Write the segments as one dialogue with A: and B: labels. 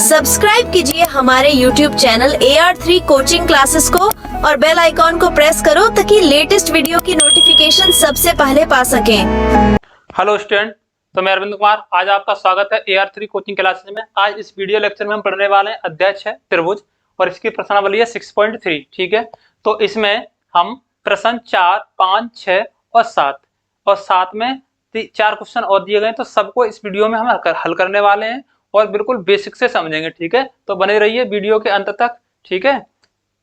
A: Subscribe कीजिए हमारे YouTube channel AR3 coaching classes को और बेल आइकॉन को प्रेस करो ताकि लेटेस्ट वीडियो की नोटिफिकेशन सबसे पहले पा सकें।
B: हेलो स्टूडेंट, तो मैं अरविंद कुमार। आज आपका स्वागत है AR3 कोचिंग क्लासेस में। आज इस वीडियो लेक्चर में हम पढ़ने वाले हैं अध्याय 6 त्रिभुज और इसकी प्रश्नावली है 6.3। ठीक है, तो इसमें हम प्रश्न 4, 5, 6 और 7 में 4 क्वेश्चन और दिए गए, तो सबको इस वीडियो में हम हल करने वाले हैं और बिल्कुल बेसिक से समझेंगे। ठीक है, तो बने रहिए वीडियो के अंत तक। ठीक है,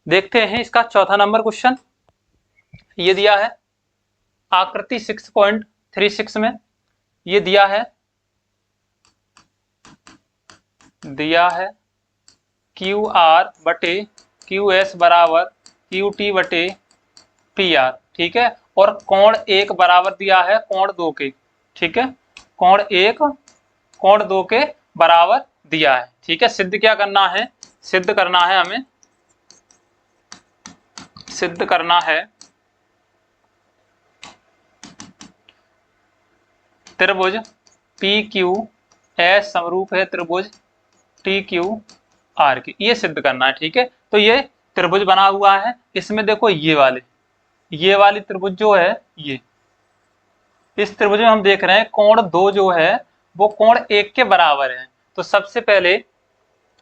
B: देखते हैं इसका चौथा नंबर क्वेश्चन। ये दिया है आकृति 6.36 में, ये दिया है QR बटे QS बराबर QT बटे PR। ठीक है, और कोण 1 बराबर दिया है कोण 2 के। ठीक है, कोण 1 कोण 2 के बराबर दिया है। ठीक है, सिद्ध क्या करना है? सिद्ध करना है हमें, सिद्ध करना है त्रिभुज PQS समरूप है त्रिभुज TQR की, ये सिद्ध करना है। ठीक है, तो ये त्रिभुज बना हुआ है, इसमें देखो ये वाली त्रिभुज जो है, ये इस त्रिभुज में हम देख रहे हैं कोण 2 जो है वो कोण 1 के बराबर है। तो सबसे पहले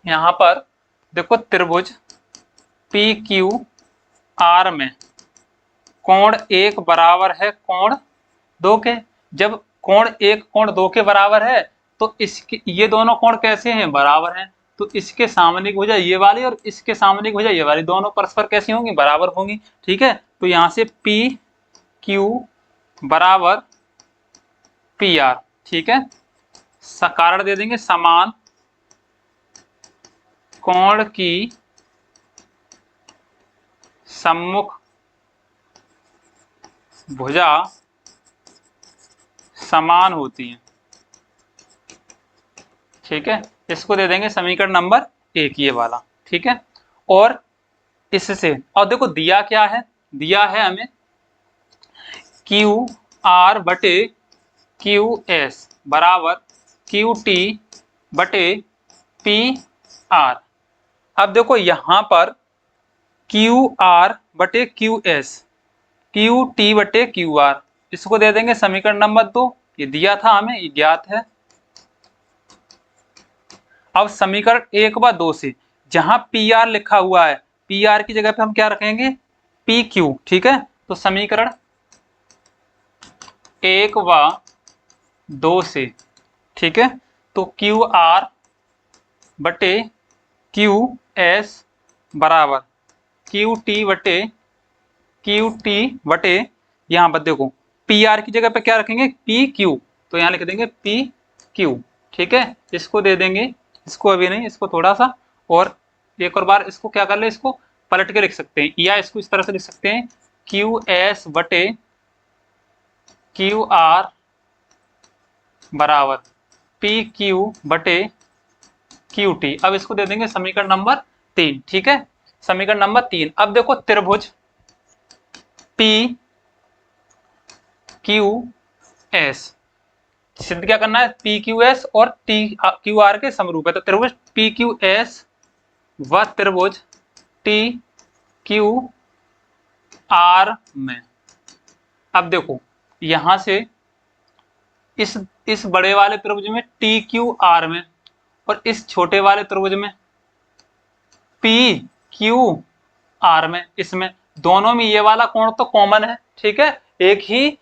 B: यहां पर देखो त्रिभुज PQR में कोण 1 बराबर है कोण 2 के। जब कोण 1 कोण 2 के बराबर है तो इसके ये दोनों कोण कैसे हैं? बराबर हैं। तो इसके सामने की भुजा ये वाली और इसके सामने की भुजा ये वाली, दोनों परस्पर कैसी होंगी? बराबर होंगी। ठीक है, तो यहां से PQ बराबर PR। ठीक है, कारण दे देंगे समान कोण की सम्मुख भुजा समान होती है। ठीक है, इसको दे देंगे समीकरण नंबर 1, ये वाला। ठीक है, और इससे और देखो दिया क्या है? दिया है हमें QR बटे QS बराबर QT बटे PR। अब देखो यहां पर QR बटे QS, QT बटे QR, इसको दे देंगे समीकरण नंबर 2। ये दिया था हमें, ये ज्ञात है। अब समीकरण 1 व 2 से जहां PR लिखा हुआ है, PR की जगह पे हम क्या रखेंगे? PQ। ठीक है, तो समीकरण 1 व 2 से, ठीक है, तो QR बटे QS बराबर QT बटे यहाँ पर देखो PR की जगह पे क्या रखेंगे? PQ, तो यहाँ लिख देंगे PQ। ठीक है, इसको दे देंगे, इसको अभी नहीं, इसको थोड़ा सा और एक और बार इसको क्या कर ले, इसको पलट के लिख सकते हैं, या इसको इस तरह से लिख सकते हैं QS बटे QR बराबर PQ बटे QT। अब इसको दे देंगे समीकरण नंबर 3। ठीक है, समीकरण नंबर 3। अब देखो त्रिभुज PQS सिद्ध क्या करना है? PQS और TQR के समरूप है, तो त्रिभुज PQS व त्रिभुज TQR में, अब देखो यहां से इस बड़े वाले त्रिभुज में TQR में और इस छोटे वाले त्रिभुज में PQR में, इसमें दोनों में ये वाला कोण तो कॉमन है। ठीक है, एक ही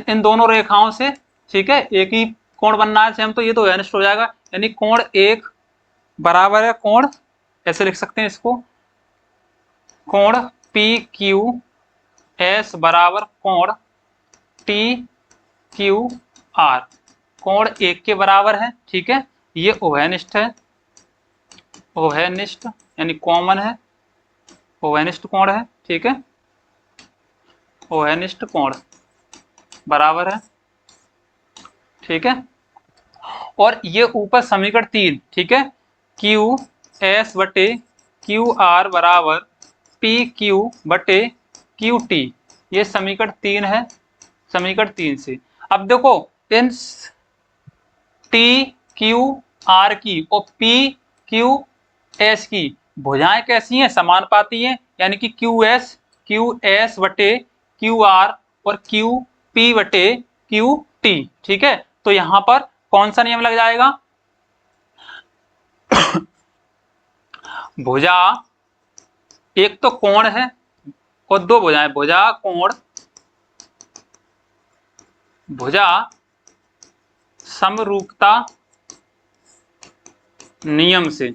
B: इन दोनों रेखाओं से, ठीक है, एक ही कोण बनना है सेम, तो ये तो अनिष्ट हो जाएगा, यानी कोण 1 बराबर है कोण, ऐसे लिख सकते हैं इसको, कोण PQS बराबर कोण TQR, कोण 1 के बराबर है। ठीक है, ये उभयनिष्ठ है, उभयनिष्ठ यानी कॉमन है, उभयनिष्ठ कोण है। ठीक है, उभयनिष्ठ कोण बराबर है। ठीक है, और ये ऊपर समीकरण 3, ठीक है, QS बटे QR बराबर PQ बटे QT, ये समीकरण 3 है। समीकरण 3 से अब देखो इन TQ आर की और पी क्यू एस की भुजाएं कैसी हैं, समानुपाती हैं, यानी कि क्यू एस बटे क्यू आर और क्यू पी बटे क्यू टी। ठीक है, तो यहां पर कौन सा नियम लग जाएगा, भुजा एक तो कोण है और दो भुजाएं, भुजा कोण भुजा समरूपता नियम से,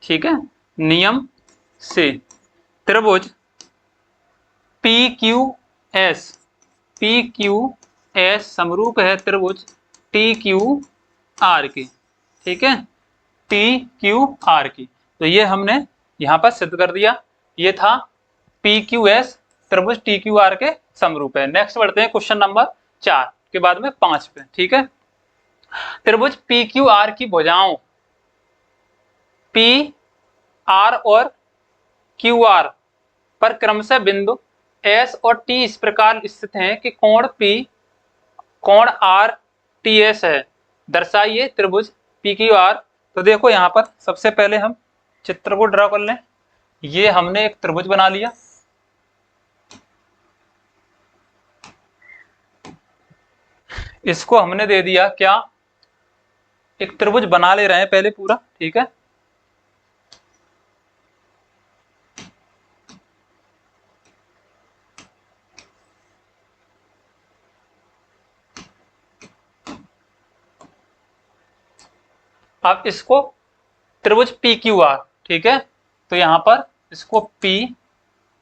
B: ठीक है, नियम से त्रिभुज पी क्यू एस समरूप है त्रिभुज टी क्यू आर की। ठीक है, टी क्यू आर की। तो ये हमने यहां पर सिद्ध कर दिया, ये था पी क्यू एस त्रिभुज टी क्यू आर के समरूप है। नेक्स्ट बढ़ते हैं क्वेश्चन नंबर 4 के बाद में 5 पे। ठीक है, त्रिभुज पी क्यू आर की भुजाओं पी आर और क्यू आर पर क्रमशः बिंदु एस और टी इस प्रकार स्थित हैं कि कोण पी कोण आर टी एस है, दर्शाइए त्रिभुज पी क्यू आर। तो देखो यहां पर सबसे पहले हम चित्र को ड्रा कर लें। ये हमने एक त्रिभुज बना लिया, इसको हमने दे दिया क्या, एक त्रिभुज बना ले रहे हैं पहले पूरा। ठीक है, अब इसको त्रिभुज पी क्यू आर। ठीक है, तो यहां पर इसको पी,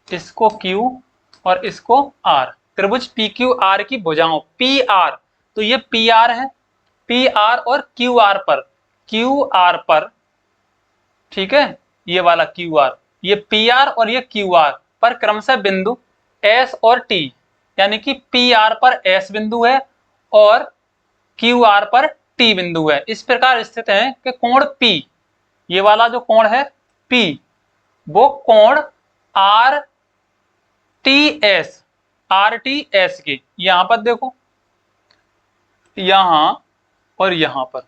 B: इसको क्यू और इसको आर, त्रिभुज पी क्यू आर की भुजाओं पी आर, तो ये पी आर है, पी आर और क्यू आर पर, ठीक है, ये वाला क्यू आर, ये पी आर और ये क्यू आर पर क्रमशः बिंदु एस और टी, यानी कि पी आर पर एस बिंदु है और क्यू आर पर टी बिंदु है, इस प्रकार स्थित है कि कोण पी, ये वाला जो कोण है पी, वो कोण आर टी एस की, यहां पर देखो, यहां और यहां पर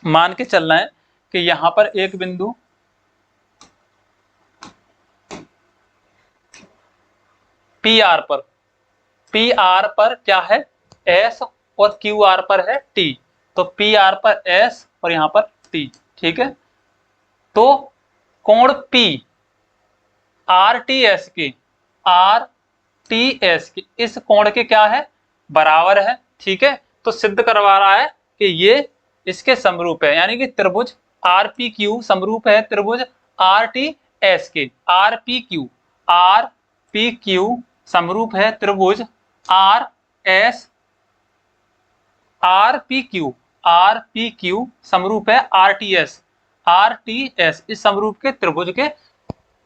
B: मान के चलना है कि यहां पर एक बिंदु पी आर पर क्या है एस और क्यू आर पर है टी, तो पी आर पर एस और यहां पर टी। ठीक है, तो कोण पी आर टी एस की इस कोण के क्या है, बराबर है। ठीक है, तो सिद्ध करवा रहा है कि ये इसके समरूप है, यानी कि त्रिभुज आर पी क्यू समरूप है त्रिभुज आर टी एस के, आर पी क्यू समरूप है त्रिभुज आर पी क्यू समरूप है आर टी एस इस समरूप के त्रिभुज के,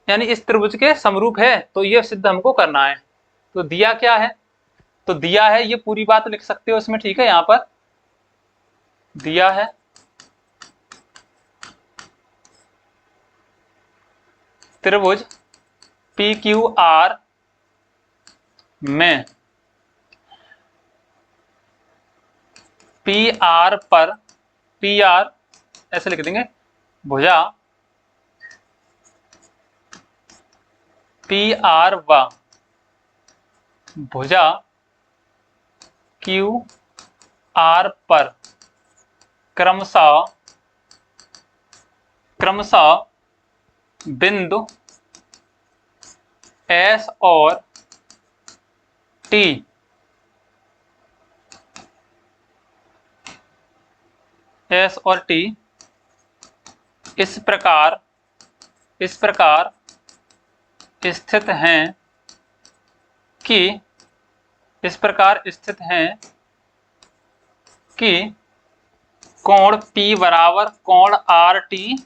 B: यानी इस त्रिभुज के समरूप है, तो ये सिद्ध हमको करना है। तो दिया क्या है, तो दिया है, ये पूरी बात लिख सकते हो इसमें। ठीक है, यहां पर दिया है त्रिभुज पी क्यू आर में पी आर पर, पी आर ऐसे लिख देंगे, भुजा पी आर व भुजा क्यू आर पर क्रमशः बिंदु एस और टी इस प्रकार स्थित हैं कि कोण P बराबर कोण आर टी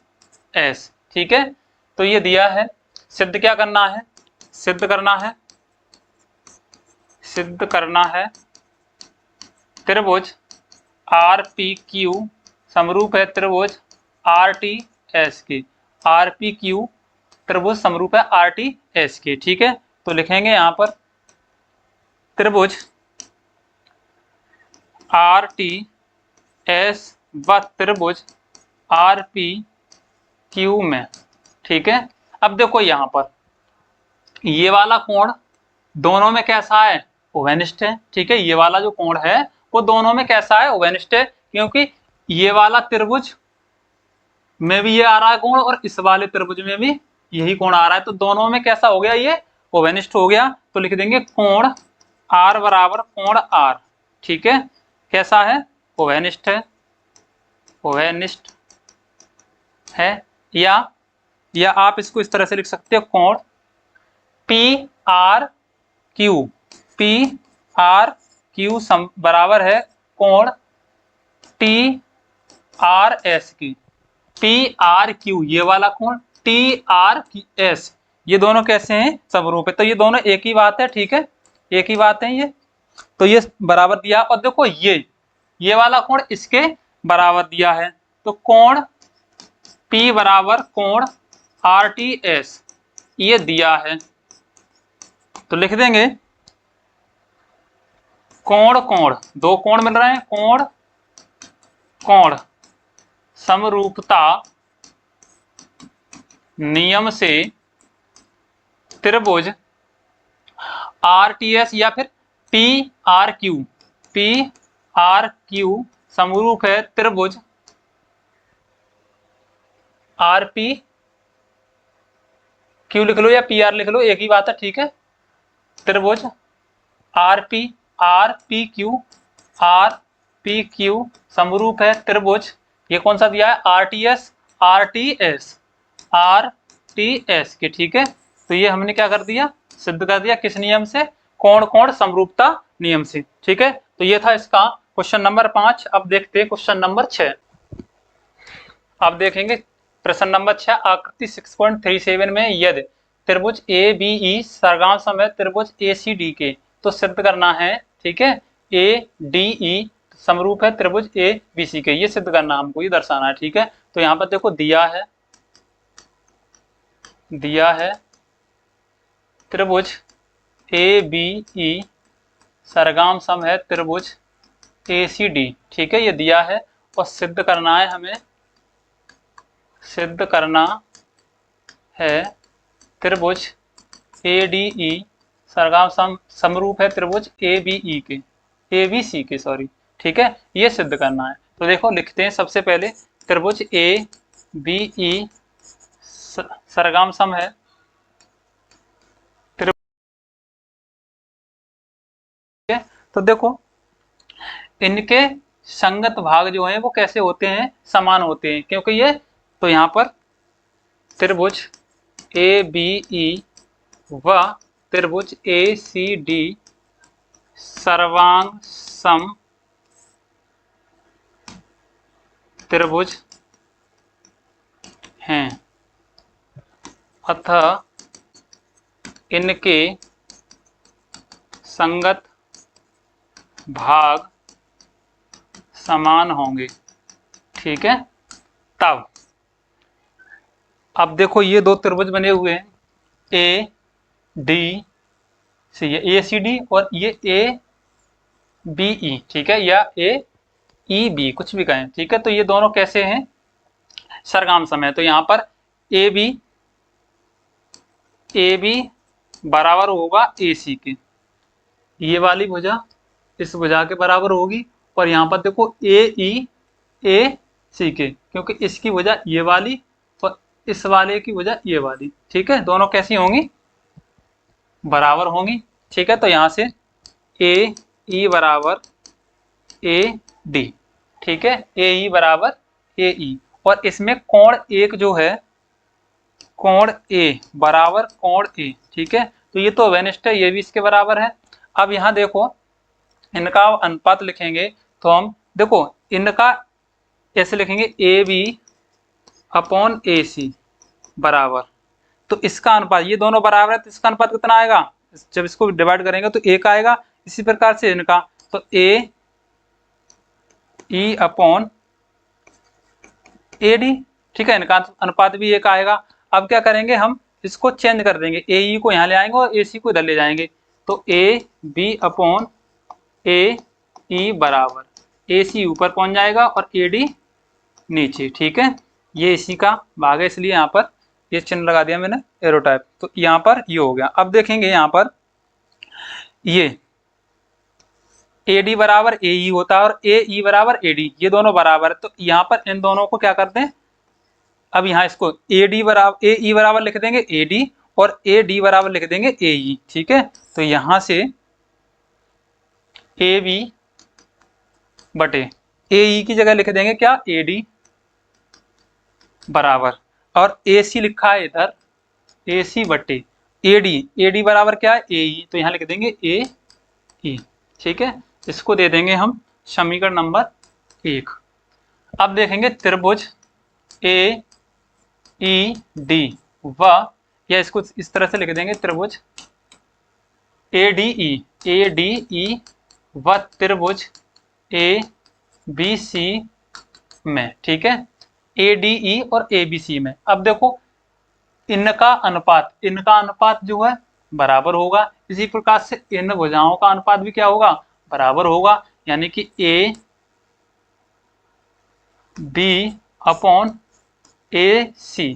B: एस। ठीक है, तो ये दिया है, सिद्ध क्या करना है, सिद्ध करना है त्रिभुज आर पी क्यू समरूप है त्रिभुज आर टी एस की, आर पी क्यू त्रिभुज समरूप है आर टी एस की। ठीक है, तो लिखेंगे यहां पर त्रिभुज आर टी एस व त्रिभुज आर पी क्यू में, ठीक है। अब देखो यहाँ पर ये वाला कोण दोनों में कैसा है, ओवेनिस्ट है, ठीक है। ये वाला जो कोण है वो दोनों में कैसा है, ओवेनिस्ट है, क्योंकि ये वाला त्रिभुज में भी ये आ रहा है कोण और इस वाले त्रिभुज में भी यही कोण आ रहा है, तो दोनों में कैसा हो गया, ये ओवेनिस्ट हो गया। तो लिख देंगे कोण आर बराबर कोण आर, ठीक है। कैसा है, ओवेनिस्ट है, ओवेनिस्ट है। या आप इसको इस तरह से लिख सकते हो, कोण पी आर क्यू बराबर है कोण टी आर एस की। टी आर क्यू ये वाला कोण, टी आर एस, ये दोनों कैसे हैं, समरूप है। तो ये दोनों एक ही बात है, ठीक है, एक ही बात है ये। तो ये बराबर दिया, और देखो ये वाला कोण इसके बराबर दिया है, तो कोण P बराबर कोण आर टी एस ये दिया है। तो लिख देंगे कोण कोण, दो कोण मिल रहे हैं, कोण कोण समरूपता नियम से त्रिभुज आर टी एस या फिर पी आर क्यू समरूप है त्रिभुज आर पी क्यू लिख लो या पी आर लिख लो, एक ही बात है, ठीक है। त्रिभुज आर पी क्यू समरूप है त्रिभुज, ये कौन सा दिया है, आर टी एस के, ठीक है। तो ये हमने क्या कर दिया, सिद्ध कर दिया, किस नियम से, कोण कोण समरूपता नियम से, ठीक है। तो ये था इसका क्वेश्चन नंबर 5। अब देखते हैं क्वेश्चन नंबर 6। अब देखेंगे प्रश्न नंबर 6, आकृति 6.37 में यदि त्रिभुज ए बी ई सर्गाम सम है त्रिभुज ए सी डी के, तो सिद्ध करना है, ठीक है। ए डी ई समरूप है त्रिभुज ए बी सी के, ये सिद्ध करना हमको, ये दर्शाना है, ठीक है। तो यहाँ पर देखो दिया है त्रिभुज ए बी ई सर्गाम सम है त्रिभुज ए सी डी, ठीक है, ये दिया है। और सिद्ध करना है हमें, सिद्ध करना है त्रिभुज ए डी ई सर्गाम समरूप है त्रिभुज ए बी ई के, ए बी सी के, सॉरी, ठीक है, ये सिद्ध करना है। तो देखो लिखते हैं सबसे पहले, त्रिभुज ए बी ई सर्गाम सम है त्रिभुज, तो देखो इनके संगत भाग जो हैं वो कैसे होते हैं, समान होते हैं, क्योंकि ये, तो यहाँ पर त्रिभुज ए बी ई व त्रिभुज ए सी डी सर्वांग सम त्रिभुज हैं, अतः इनके संगत भाग समान होंगे, ठीक है। तब अब देखो ये दो त्रिभुज बने हुए हैं, ए डी सी, ये ए सी डी और ये ए बी ई, ठीक है, या ए ई बी, कुछ भी कहें, ठीक है। तो ये दोनों कैसे हैं, सरगाम सम है। तो यहाँ पर ए बी बराबर होगा ए सी के, ये वाली भुजा इस भुजा के बराबर होगी, और यहाँ पर देखो ए सी के, क्योंकि इसकी भुजा ये वाली और इस वाले की भुजा ये वाली, ठीक है, दोनों कैसी होंगी, बराबर होंगी, ठीक है। तो यहाँ से ए ई बराबर ए डी, ठीक है, ए ई बराबर ए ई, और इसमें कोण एक जो है, कोण ए बराबर कोण ए, ठीक है। तो ये तो वेनिस्ट है, ये भी इसके बराबर है। अब यहाँ देखो इनका अनुपात लिखेंगे, तो हम देखो इनका ऐसे लिखेंगे, ए बी अपॉन ए सी बराबर, तो इसका अनुपात, ये दोनों बराबर है, तो इसका अनुपात कितना आएगा, जब इसको डिवाइड करेंगे तो एक आएगा। इसी प्रकार से इनका, तो ए ई अपॉन ए डी, ठीक है, इनका अनुपात भी एक आएगा। अब क्या करेंगे, हम इसको चेंज कर देंगे, ए ई को यहाँ ले आएंगे और ए सी को इधर ले जाएंगे, तो ए बी अपॉन ए ई बराबर ए सी ऊपर पहुंच जाएगा और ए डी नीचे, ठीक है। ये इसी का भाग है, इसलिए यहाँ पर ये चिन्ह लगा दिया मैंने एरो टाइप। तो यहाँ पर ये हो गया। अब देखेंगे यहाँ पर ये AD बराबर AE होता है और AE बराबर AD, ये दोनों बराबर है। तो यहाँ पर इन दोनों को क्या करते हैं, अब यहाँ इसको AD बराबर AE बराबर लिख देंगे AD और AD बराबर लिख देंगे AE, ठीक है। तो यहाँ से AB बटे AE की जगह लिख देंगे क्या, AD बराबर, और AC लिखा है इधर AC बटे AD बराबर क्या है AE, तो यहाँ लिख देंगे AE, ठीक है। इसको दे देंगे हम समीकरण नंबर 1। अब देखेंगे त्रिभुज AED व, या इसको इस तरह से लिख देंगे त्रिभुज ADE व त्रिभुज ABC में, ठीक है, ADE और ABC में। अब देखो इनका अनुपात जो है बराबर होगा, इसी प्रकार से इन भुजाओं का अनुपात भी क्या होगा, बराबर होगा। यानी कि AB अपॉन AC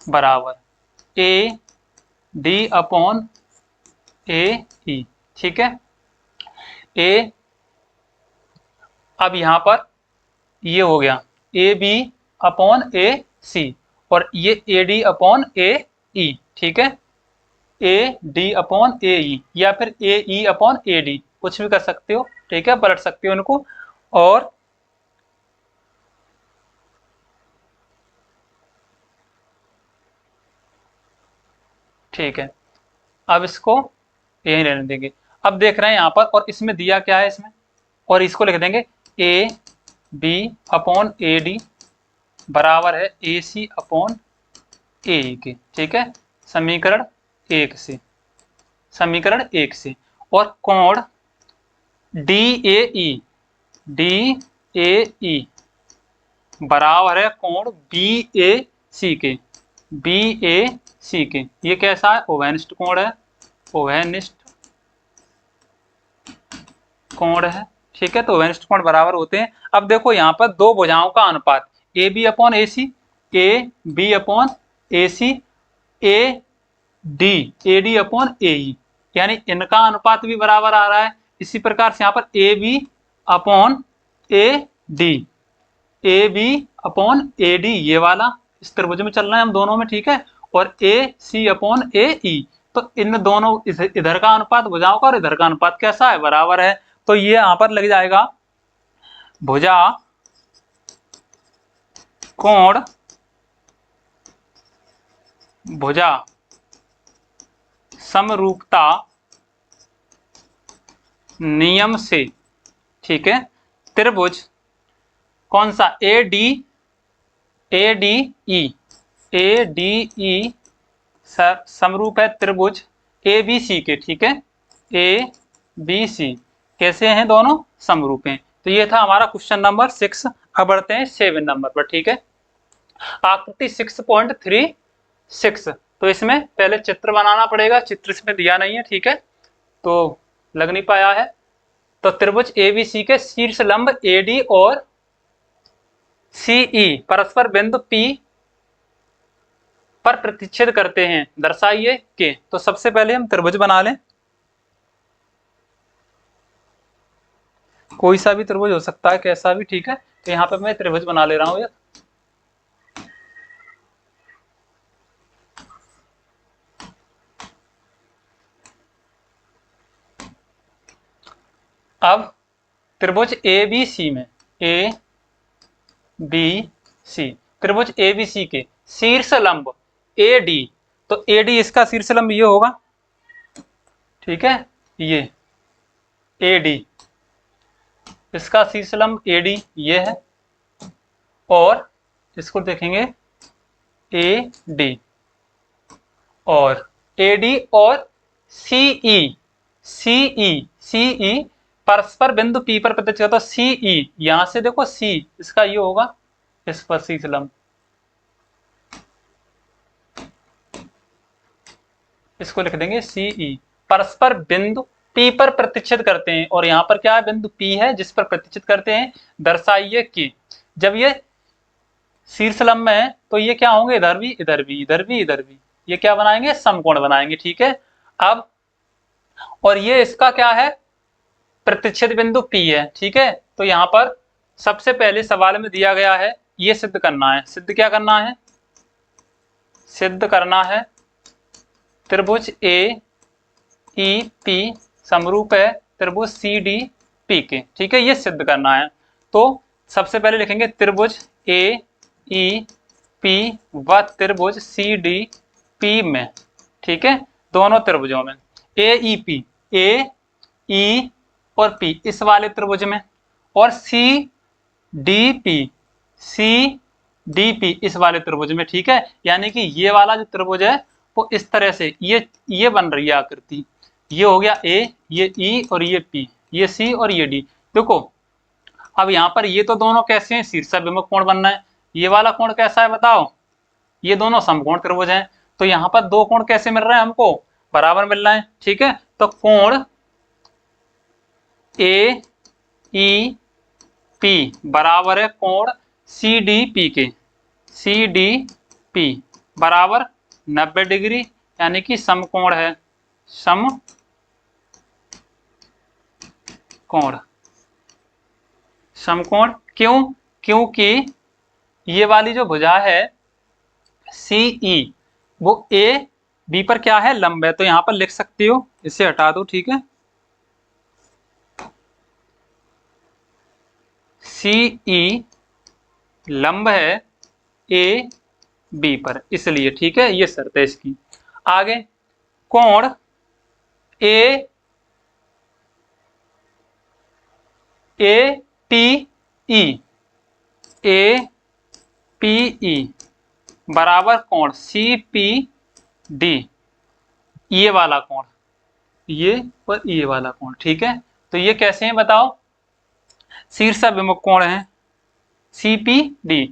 B: बराबर AD अपॉन AE, ठीक है। अब यहाँ पर ये हो गया AB अपॉन AC और ये AD अपॉन AE, ठीक है। AD अपॉन AE या फिर AE अपॉन AD, कुछ भी कर सकते हो, ठीक है, पलट सकते हो इनको। और ठीक है, अब इसको यही रहने देंगे। अब देख रहे हैं यहाँ पर, और इसमें दिया क्या है इसमें, और इसको लिख देंगे AB अपॉन AD बराबर है AC अपॉन AE के, ठीक है, समीकरण 1 से। और कोण DAE बराबर है कोण BAC के। ये कैसा है, ओवैनिष्ठ कोण है, ठीक है। तो ओवैनिष्ठ कोण बराबर होते हैं। अब देखो यहाँ पर दो भुजाओं का अनुपात AB upon AC, AB upon AC, AD upon AE, यानी इनका अनुपात भी बराबर आ रहा है। इसी प्रकार से यहाँ पर AB अपॉन AD ये वाला इस त्रिभुज में चल रहा है हम दोनों में, ठीक है। और AC अपॉन AE, तो इन दोनों इधर का अनुपात भुजाओं का और इधर का अनुपात कैसा है, बराबर है। तो ये यहाँ पर लग जाएगा भुजा कोण भुजा समरूपता नियम से, ठीक है, त्रिभुज कौन सा ADE समरूप है त्रिभुज ABC के, ठीक है, ABC कैसे हैं, दोनों समरूप हैं। तो ये था हमारा क्वेश्चन नंबर 6। अब बढ़ते हैं 7 नंबर पर, ठीक है। आकृति 6.36, तो इसमें पहले चित्र बनाना पड़ेगा, चित्र इसमें दिया नहीं है, ठीक है, तो लग नहीं पाया है। तो त्रिभुज ABC के शीर्ष लंब AD और CE परस्पर बिंदु P पर प्रतिच्छेद करते हैं, दर्शाइए के। तो सबसे पहले हम त्रिभुज बना लें, कोई सा भी त्रिभुज हो सकता है, कैसा भी, ठीक है। तो यहाँ पे मैं त्रिभुज बना ले रहा हूँ। अब त्रिभुज ABC में त्रिभुज ABC के शीर्ष लंब AD, तो AD इसका शीर्ष लंब ये होगा, ठीक है, ये AD इसका शीर्ष लंब AD ये है, और इसको देखेंगे AD और CE परस्पर बिंदु P पर प्रतिच्छेद, तो CE यहां से देखो C इसका ये होगा, इस पर शीर्ष लंब, इसको लिख देंगे CE परस्पर बिंदु P पर प्रतिच्छेद करते हैं। और यहाँ पर क्या है, बिंदु P है जिस पर प्रतिच्छेद करते हैं, दर्शाइए कि जब ये शीर्ष लंब है तो ये क्या होंगे, इधर भी इधर भी इधर भी इधर भी, ये क्या बनाएंगे, समकोण बनाएंगे। ठीक है, अब और ये इसका क्या है, प्रतिच्छेद बिंदु P है। ठीक है, तो यहाँ पर सबसे पहले सवाल में दिया गया है ये सिद्ध करना है। सिद्ध क्या करना है, सिद्ध करना है त्रिभुज AEP समरूप है त्रिभुज CDP के। ठीक है, ये सिद्ध करना है। तो सबसे पहले लिखेंगे त्रिभुज AEP व त्रिभुज CDP में। ठीक है, दोनों त्रिभुजों में AEP, AE और P इस वाले त्रिभुज में, और CDP इस वाले त्रिभुज में। ठीक है, यानी कि ये वाला जो त्रिभुज है वो इस तरह से ये बन रही है आकृति। ये हो गया A, ये E और ये P, ये C और ये D। देखो अब यहाँ पर ये तो दोनों कैसे हैं, शीर्षाभिमुख कोण बनना है। ये वाला कोण कैसा है बताओ, ये दोनों समकोण त्रिभुज हैं। तो यहाँ पर दो कोण कैसे मिल रहे हैं हमको, बराबर मिल रहे हैं। ठीक है, तो कोण AEP बराबर है कोण CDP के, CDP बराबर 90 डिग्री, यानी कि समकोण है, समकोण। क्यों, क्योंकि ये वाली जो भुजा है CE वो AB पर क्या है, लंब है। तो यहां पर लिख सकते हो, इसे हटा दो। ठीक है, CE लंब है AB पर, इसलिए। ठीक है, ये शर्त है इसकी। आगे कोण APE बराबर कोण CPD, ये वाला कोण, ये और ये वाला कोण। ठीक है, तो ये कैसे हैं बताओ, शीर्षाभिमुख कोण है CPD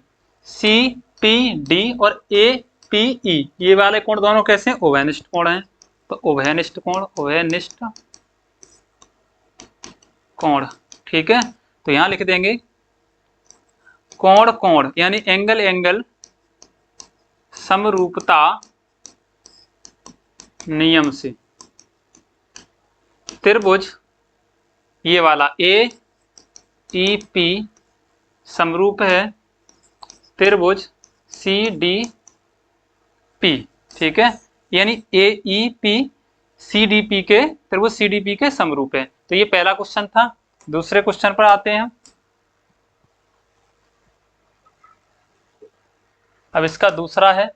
B: और APE, ये वाले कोण दोनों कैसे हैं, उभयनिष्ठ कोण हैं। तो उभयनिष्ठ कोण। ठीक है, तो यहां लिख देंगे कोण यानी एंगल समरूपता नियम से त्रिभुज ये वाला AEP समरूप है त्रिभुज CDP। ठीक है, यानी AEP CDP के त्रिभुज CDP के समरूप है। तो ये पहला क्वेश्चन था। दूसरे क्वेश्चन पर आते हैं। अब इसका दूसरा है,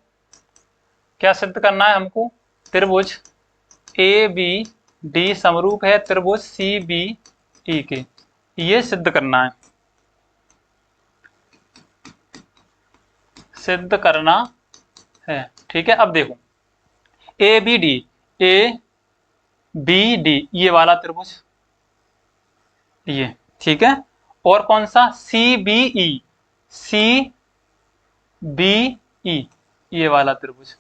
B: क्या सिद्ध करना है हमको, त्रिभुज ABD समरूप है त्रिभुज CBE के, ये सिद्ध करना है, सिद्ध करना है। ठीक है, अब देखो ABD ये वाला त्रिभुज, ये। ठीक है, और कौन सा, CBE ये वाला त्रिभुज।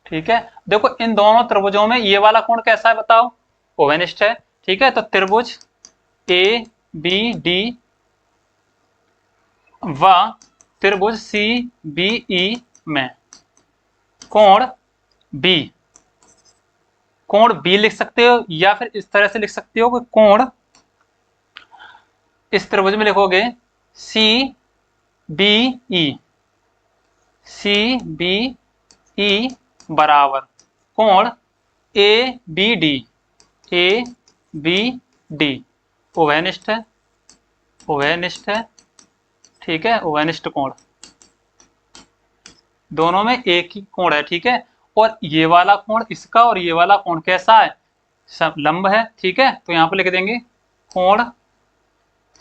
B: ठीक है, देखो इन दोनों त्रिभुजों में ये वाला कोण कैसा है बताओ, उभयनिष्ठ है। ठीक है, तो त्रिभुज ABD व त्रिभुज CBE में कोण B लिख सकते हो, या फिर इस तरह से लिख सकते हो कि कोण, इस त्रिभुज में लिखोगे CBE बराबर कोण ABD उभयनिष्ठ है। ठीक है, उभयनिष्ठ कोण, दोनों में एक ही कोण है। ठीक है, और ये वाला कोण इसका और ये वाला कोण कैसा है, सब लंब है। ठीक है, तो यहां पर लिख देंगे कोण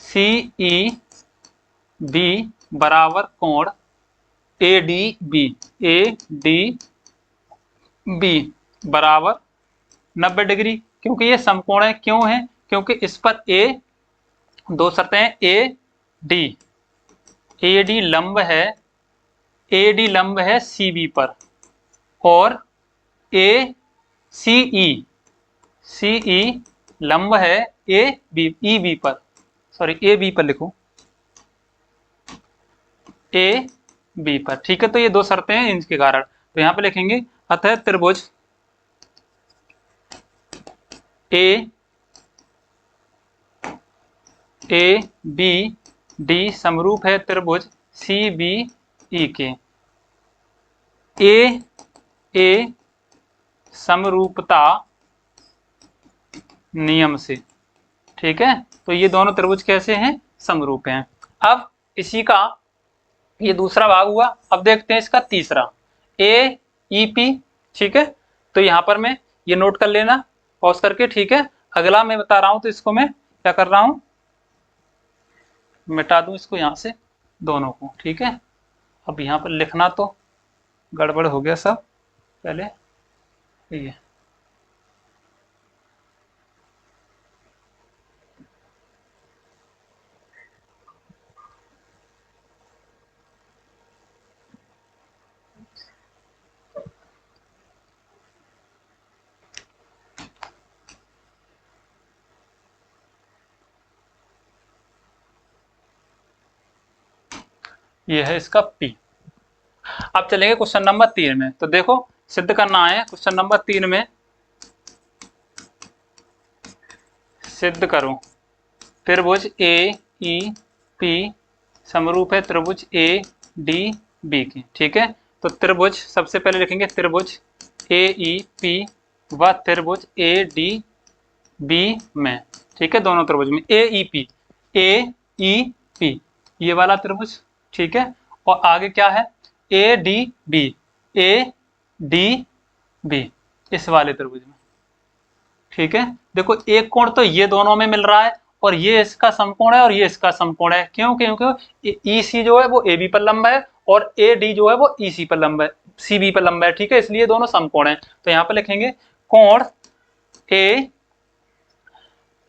B: CEB बराबर कोण ADB बराबर 90 डिग्री, क्योंकि ये समकोण है। क्यों है, क्योंकि इस पर दो शर्तें हैं, AD लंब है CB पर, और CE लंब है EB पर, सॉरी AB पर लिखो, ए बी पर, ठीक है। तो ये दो शर्तें हैं इनके कारण, तो यहाँ पे लिखेंगे अतः त्रिभुज ए बी डी समरूप है त्रिभुज सी बी ई के। ए समरूपता नियम से, ठीक है। तो ये दोनों त्रिभुज कैसे हैं, समरूप हैं। अब इसी का ये दूसरा भाग हुआ। अब देखते हैं इसका तीसरा, ए ई पी, ठीक है। तो यहाँ पर मैं ये नोट कर लेना पॉज करके, ठीक है। अगला मैं बता रहा हूं तो इसको मैं क्या कर रहा हूं, मिटा दूं इसको यहाँ से दोनों को, ठीक है। अब यहाँ पर लिखना तो गड़बड़ हो गया सब, पहले ये है इसका P। अब चलेंगे क्वेश्चन नंबर 3 में। तो देखो सिद्ध करना है क्वेश्चन नंबर 3 में, सिद्ध करो त्रिभुज ए ई पी समरूप है त्रिभुज ए डी बी की, ठीक है। तो त्रिभुज सबसे पहले लिखेंगे त्रिभुज ए ई पी व त्रिभुज ए डी बी में, ठीक है। दोनों त्रिभुज में ए ई पी ये वाला त्रिभुज, ठीक है। और आगे क्या है, ए डी बी इस वाले त्रिभुज में, ठीक है। देखो एक कोण तो ये दोनों में मिल रहा है और ये इसका समकोण है और ये इसका समकोण है। क्यों, क्योंकि ई सी जो है वो ए बी पर लंब है और ए डी जो है वो ई सी पर लंब है, सी बी पर लंब है, ठीक है। इसलिए दोनों समकोण है। तो यहाँ पे लिखेंगे कोण ए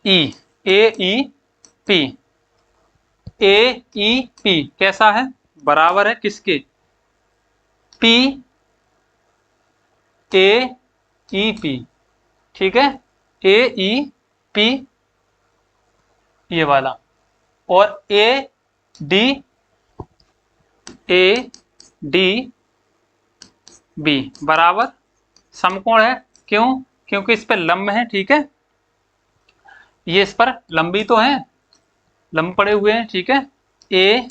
B: ई पी, ए ई पी कैसा है, बराबर है किसके, पी ए ई पी, ठीक है। ए ई पी ये वाला, और ए डी बी बराबर समकोण है। क्यों, क्योंकि इस पर लंब है, ठीक है। ये इस पर लंबी तो है, लंब पड़े हुए हैं, ठीक है। ए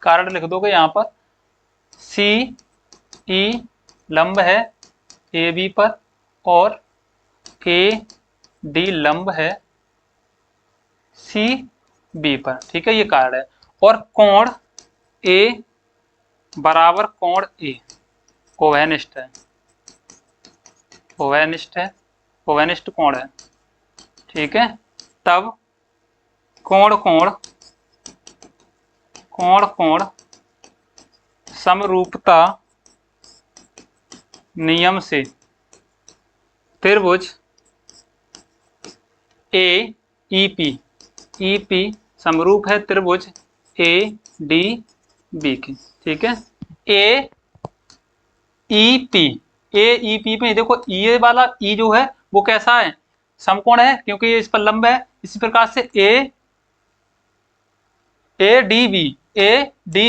B: कारण लिख दोगे यहाँ पर, सी ई लंब है ए बी पर और ए डी लंब है सी बी पर, ठीक है। ये कारण है। और कोण ए बराबर कोण ए ओवेनिष्ठ है, ओवेनिष्ठ कोण है, ठीक है। तब कोण समरूपता नियम से त्रिभुज ए ई पी समरूप है त्रिभुज ए डी बी की, ठीक है। ए ई पी में देखो ये वाला ई जो है वो कैसा है, समकोण है, क्योंकि ये इस पर लंब है। इसी प्रकार से ए डी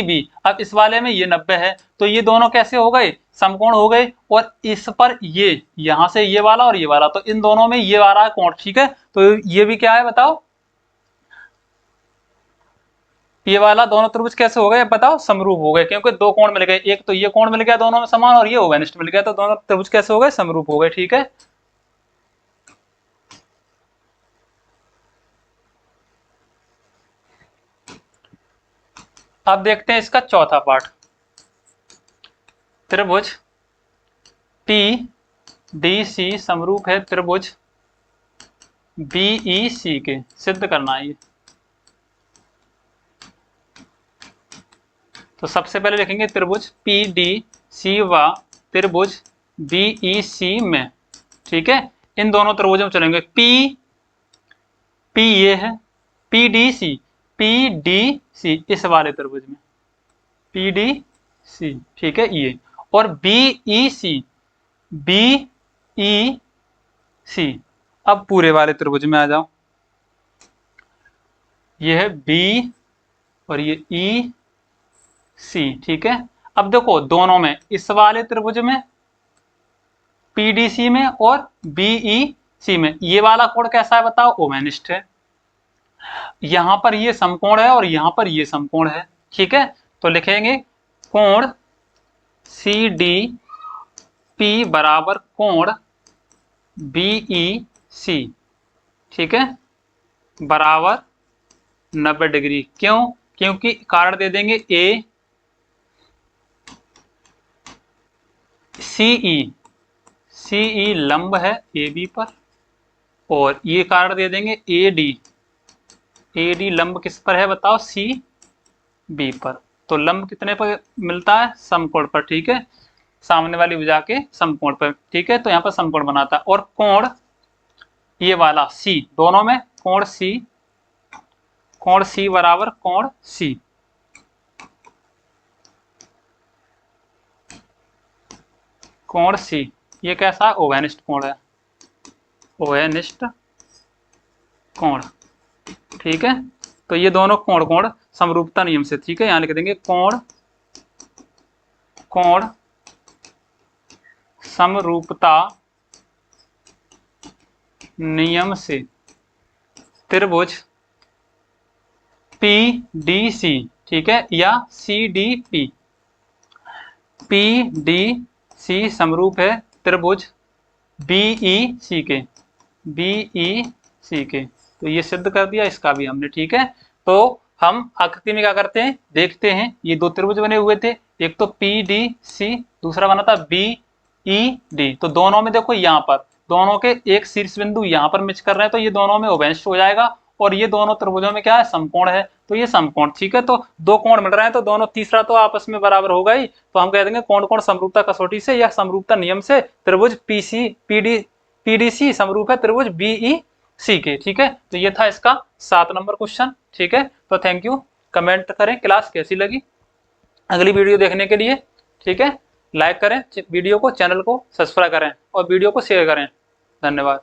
B: बी अब इस वाले में ये 90 है, तो ये दोनों कैसे हो गए, समकोण हो गए। और इस पर ये यहां से ये वाला और ये वाला, तो इन दोनों में ये वाला है कोण, ठीक है। तो ये भी क्या है बताओ, ये वाला दोनों त्रिभुज कैसे हो गए बताओ, समरूप हो गए, क्योंकि दो कोण मिल गए। एक तो ये कोण मिल गया दोनों में समान और ये ओवेनिष्ठ मिल गया, तो दोनों त्रिभुज कैसे हो गए, समरूप हो गए, ठीक है। अब देखते हैं इसका चौथा पार्ट, त्रिभुज पी डी सी समरूप है त्रिभुज बीई सी के, सिद्ध करना है ये। तो सबसे पहले लिखेंगे त्रिभुज पी डी सी व त्रिभुज बीई सी में, ठीक है। इन दोनों त्रिभुजों में चलेंगे, पी ये है, पी डी सी इस वाले त्रिभुज में, पी डी सी, ठीक है ये। और बीई सी अब पूरे वाले त्रिभुज में आ जाओ, ये है और ये ई सी, ठीक है। अब देखो दोनों में, इस वाले त्रिभुज में पीडीसी में और बीईसी में ये वाला कोण कैसा है बताओ, ओवेनिष्ठ है। यहां पर ये समकोण है और यहां पर ये समकोण है, ठीक है। तो लिखेंगे कोण सी डी पी बराबर कोण बीई सी, ठीक है, बराबर 90 डिग्री। क्यों? क्योंकि कारण दे देंगे ए सीई लंब है ए बी पर, और ये कारण दे देंगे ए डी लंब किस पर है बताओ, सी बी पर। तो लंब कितने पर मिलता है, समकोण पर, ठीक है, सामने वाली भुजा के समकोण पर, ठीक है। तो यहाँ पर समकोण बनाता है। और कोण ये वाला सी, दोनों में कोण सी बराबर कोण सी, कोण सी ये कैसा, ओवेनिष्ठ कोण है, ओवेनिष्ठ कोण, ठीक है। तो ये दोनों कोण समरूपता नियम से, ठीक है, यहां लिख देंगे कोण समरूपता नियम से त्रिभुज पीडीसी, ठीक है, या सीडीपी, पीडीसी समरूप है त्रिभुज बीईसी के, तो ये सिद्ध कर दिया इसका भी हमने, ठीक है। तो हम आकृति में क्या करते हैं, देखते हैं। ये दो त्रिभुज बने हुए थे, एक तो पीडीसी, दूसरा बना था बीईडी। तो दोनों में देखो यहाँ पर दोनों के एक शीर्ष बिंदु यहाँ पर मिच कर रहे हैं, तो ये दोनों में ओवेनिष्ठ हो जाएगा। और ये दोनों त्रिभुजों में क्या है, समकोण है, तो ये समकोण, ठीक है। तो दो कोण मिल रहे हैं, तो दोनों तीसरा तो आपस में बराबर होगा ही। तो हम कह देंगे कोण समरूपता कसौटी से या समरूपता नियम से त्रिभुज पीडीसी समरूप है त्रिभुज बीईसी के, ठीक है। तो ये था इसका 7 नंबर क्वेश्चन, ठीक है। तो थैंक यू, कमेंट करें क्लास कैसी लगी अगली वीडियो देखने के लिए, ठीक है। लाइक करें वीडियो को, चैनल को सब्सक्राइब करें और वीडियो को शेयर करें। धन्यवाद।